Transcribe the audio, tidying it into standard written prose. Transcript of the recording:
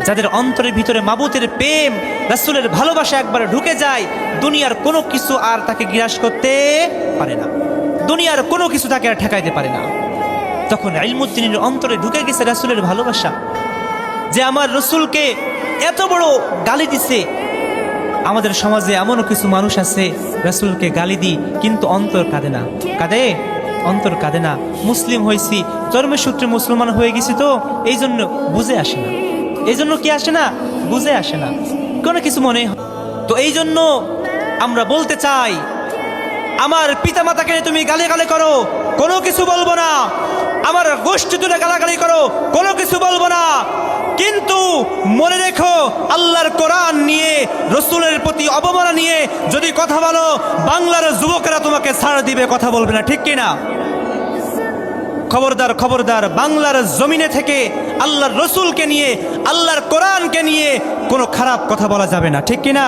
যাদের অন্তরের ভিতরে মাবুতের প্রেম, রাসূলের ভালোবাসা একবার ঢুকে যায়, দুনিয়ার কোনো কিছু আর তাকে গ্রাস করতে পারে না, দুনিয়ার কোনো কিছু তাকে আর ঠেকাইতে পারে না। তখন ইলমুদ্দিনের অন্তরে ঢুকে গেছে রাসূলের ভালোবাসা, যে আমার রসুলকে এত বড় গালি দিছে। আমাদের সমাজে এমনও কিছু মানুষ আছে রাসূলকে গালি দিই কিন্তু অন্তর কাঁদে না, কাঁদে, অন্তর কাঁদে না। মুসলিম হয়েছি, জন্মের সূত্রে মুসলমান হয়ে গেছি, তো এই জন্য বুঝে আসে না, এই জন্য কি আসে না, বুঝে আসে না, কোনো কিছু মনে হয়। তো এই জন্য আমরা বলতে চাই, আমার পিতা মাতাকে তুমি গালি করো, কোনো কিছু বলবো না। আমার গোষ্ঠী তুলে গালাগালি করো, কোনো কিছু বলবো না। কিন্তু মনে রেখো, আল্লাহর কোরআন নিয়ে, রসুলের প্রতি অবমাননা নিয়ে যদি কথা বলো, বাংলার যুবকেরা তোমাকে ছাড় দিবে, কথা বলবে না, ঠিক কিনা? খবরদার, খবরদার, বাংলার জমিনে থেকে আল্লাহর রসুলকে নিয়ে, আল্লাহর কোরআনকে নিয়ে কোনো খারাপ কথা বলা যাবে না, ঠিক কিনা?